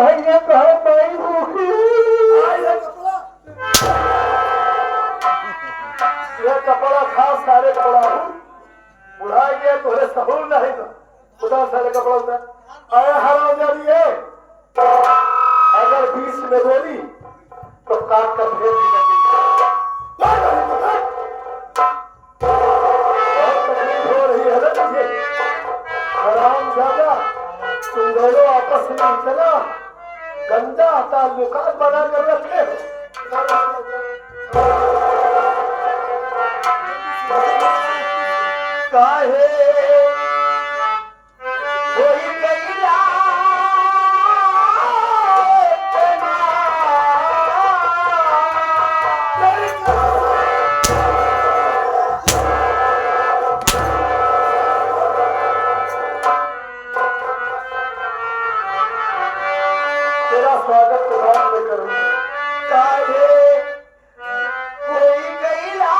भैया कहा पाई भूखी ये कपड़ा खास सारे कपड़ा बुढ़ा गया तोरे सहूर नहीं तो उधर सारे कपड़ा उधर अरे हराम जाती है अगर बीच में बोली तो काट कर भेज दी तकलीफ हो रही है ना तुझे हराम ज्यादा तुम दोनों आपस में इतना गंदा ताल्लुकात बना कर रखे काहे स्वागत के बाद में करूंगा काहे कोई गईला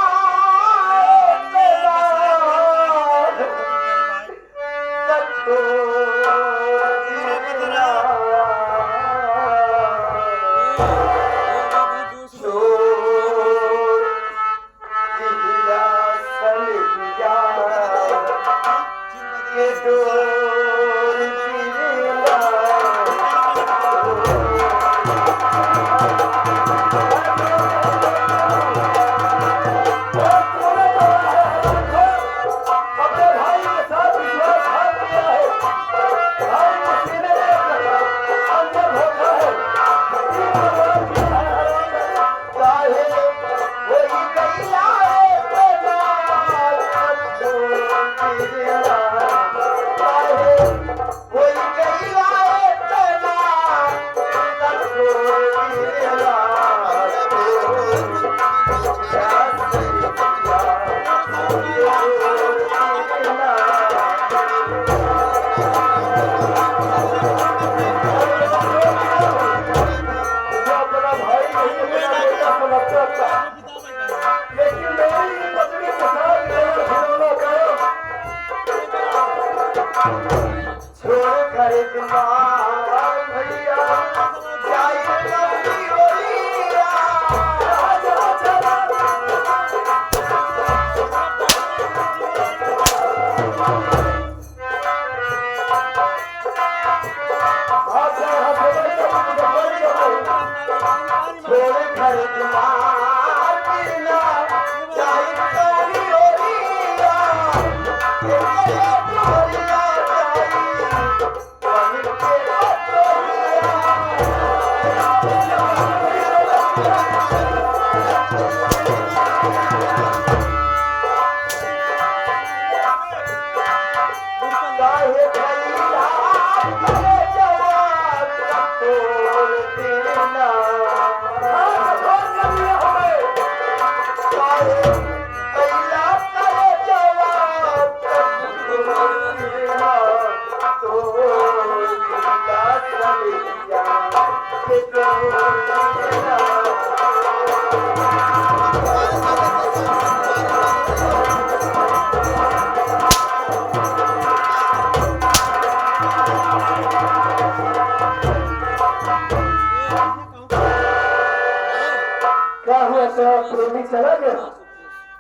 प्रेमी चला गया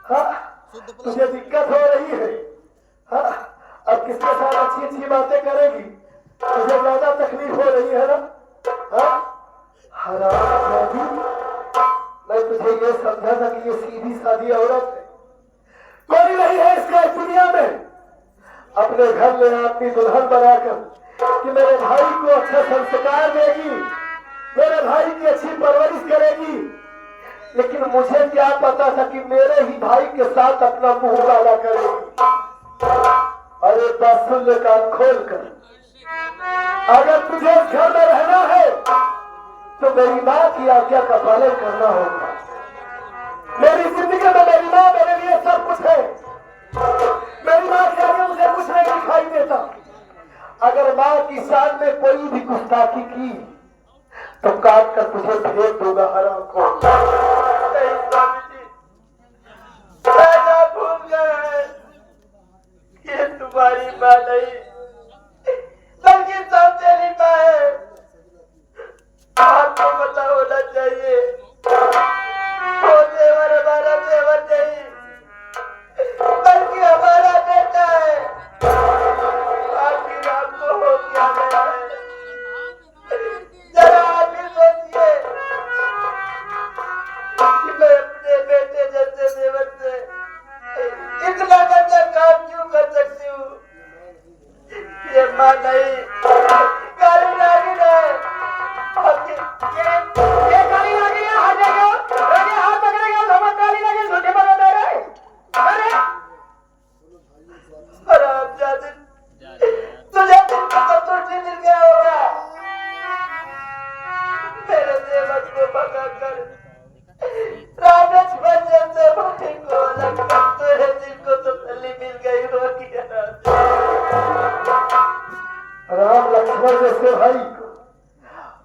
हाँ तुझे दिक्कत हो रही है हाँ अब किसके साथ अच्छी अच्छी बातें करेगी तुझे ज्यादा तकलीफ हो रही है ना हाँ हराम मैं तुझे ये समझा था कि ये सीधी सादी औरत है कोई नहीं है इसका इस दुनिया में अपने घर ले अपनी दुल्हन बनाकर कि मेरे भाई को अच्छा संस्कार देगी मेरे भाई की अच्छी परवरिश करेगी लेकिन मुझे क्या पता था कि मेरे ही भाई के साथ अपना मुंह काला करेगी अरे बस सुन ले कान खोल कर अगर तुझे इस घर में रहना है तो मेरी माँ की आज्ञा का पालन करना होगा मेरी जिंदगी में मेरी माँ मेरे लिए सब कुछ है मेरी माँ के आगे मुझे कुछ नहीं दिखाई देता अगर माँ की शान में कोई भी गुस्ताखी की तो काट कर तुझे भेज दूंगा हराम को भूल गए ये तुम्हारी माँ नहीं बल्कि सब तेरी माँ है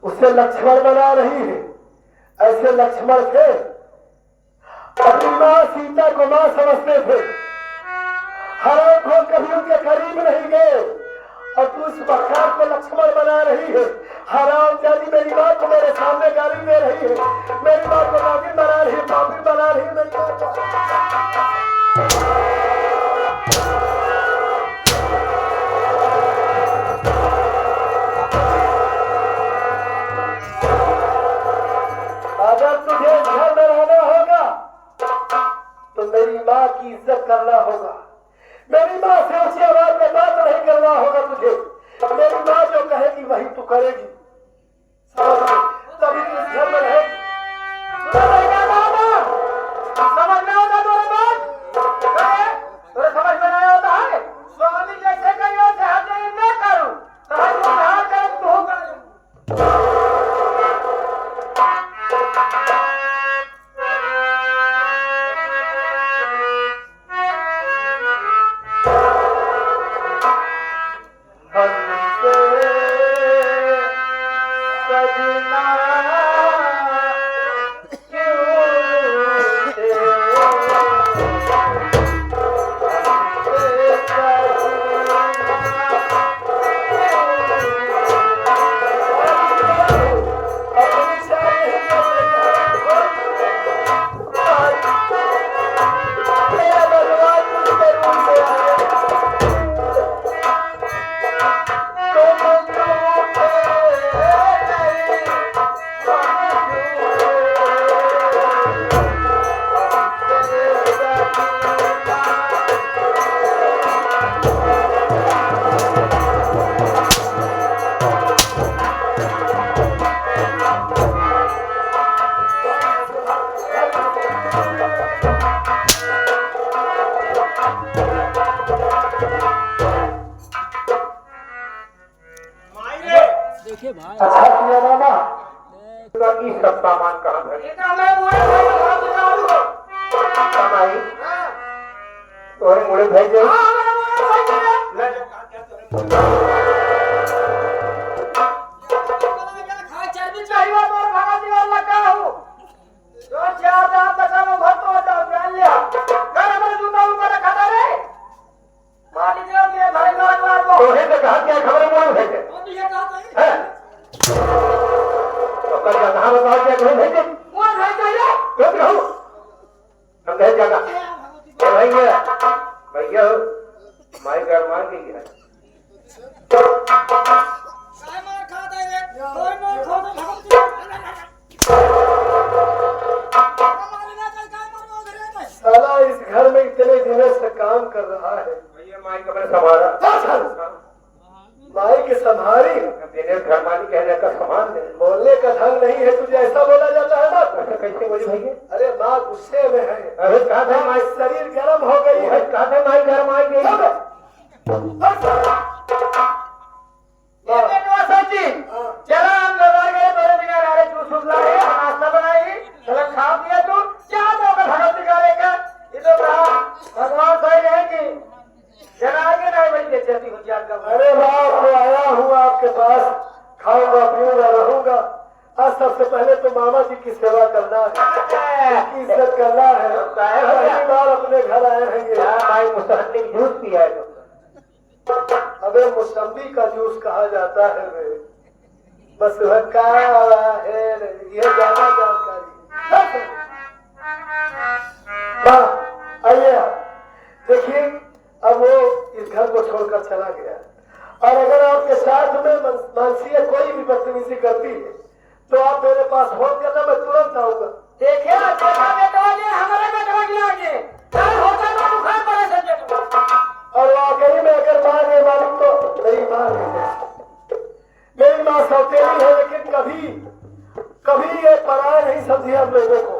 उसे लक्ष्मण बना रही है। ऐसे लक्ष्मण थे, अपनी माँ सीता को माँ समझते थे, हराम को कभी उनके करीब नहीं गए, और तू इस बखार को लक्ष्मण बना रही है। हराम जानी मेरी माँ को मेरे सामने गाली दे रही है, मेरी माँ को नागिन बना रही है, पापी बना रही है मेरी माँ को। अगर तुझे घर में रहना होगा तो मेरी माँ की इज्जत करना होगा, मेरी माँ से ऊंची आवाज में बात नहीं करना होगा तुझे। मेरी माँ जो कहेगी वही तू करेगी, तभी तू इस घर में रहेगी। समझ में होता तुम्हारे बात? तुम्हें समझ में नहीं होता है? स्वामी जैसे कहीं और से हम नहीं मैं करूं तो हम यहाँ कर तू कर। अच्छा किया मामा, की सब सामान कहाँ है? कमाई तोरे मुड़े भेजे साला इस घर में इतने दिनों से काम कर रहा है। भैया माई का मैंने संभाला, माई के संभारी घर माली कहने का सामान दे। बोलने का ढंग नहीं है, तुझे ऐसा बोला जाता है ना? कैसे बोली भैया? अरे माँ गुस्से में है। अरे कहा था माई शरीर गर्म हो गई है। कहा था माई घर माई गई अरे बाप को आया हूँ आपके पास, खाऊंगा पीऊंगा रहूंगा। आज सबसे पहले तो मामा जी की सेवा करना है, उनकी इज्जत करना है। पहली बार अपने घर आए हैं। मुसहनी जूस पिया है। अबे मौसम्बी का जूस कहा जाता है वे, बस वह का है ये ज्यादा जानकारी। आइए देखिए, अब वो इस घर को छोड़कर चला गया, और अगर आपके साथ में मानसीय कोई भी बदतमीजी करती है तो आप मेरे पास हो जाना, मैं तुरंत आऊंगा। देखिए और वाकई में अगर माँ ने मालूम तो मेरी माँ नहीं, मेरी माँ सौतेली है, लेकिन कभी ये पराया नहीं समझी हम लोगों को,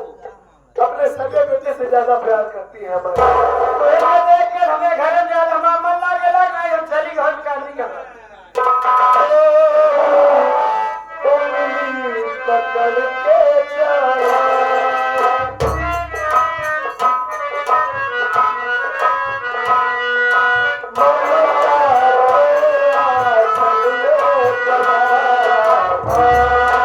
अपने सगे बेटे से ज्यादा प्यार करती है हमारे। तो देख के हमें घर में जाना हमारा मन लागे नहीं, हम चली घर का नहीं करना। पकड़ के चला Oh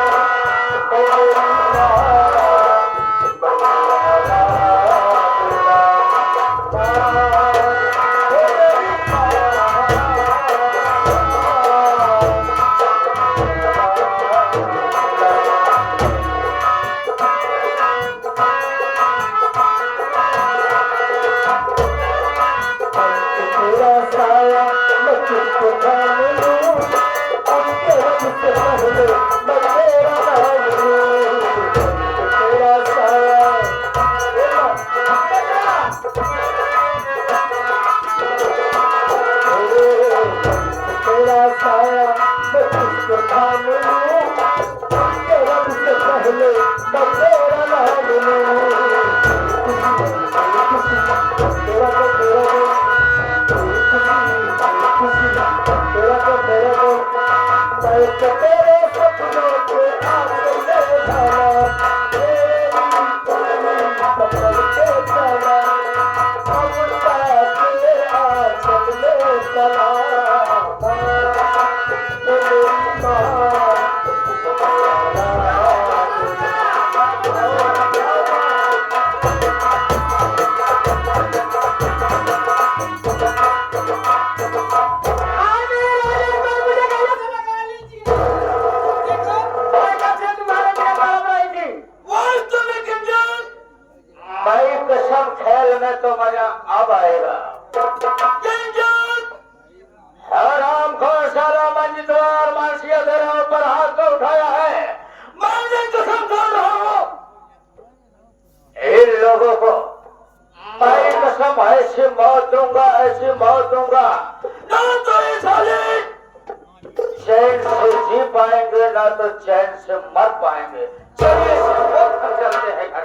तो चैन से मर पाएंगे। चलिए हम चलते हैं घर।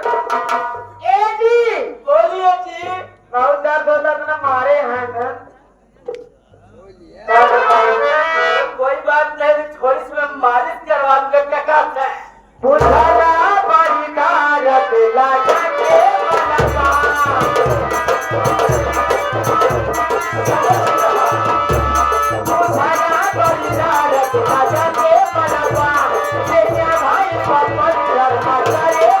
ए जी बोलिए जी। बहुत दर्द होता तो मारे हैं ना। कोई बात नहीं, थोड़ी सी मैं मालिश करवा दूंगा। क्या कहते हैं? बुझाना बड़ी कारत लगा के मनवा। बुझाना बड़ी कारत लगा के मनवा। तेरे भाई पवन शर्मा करे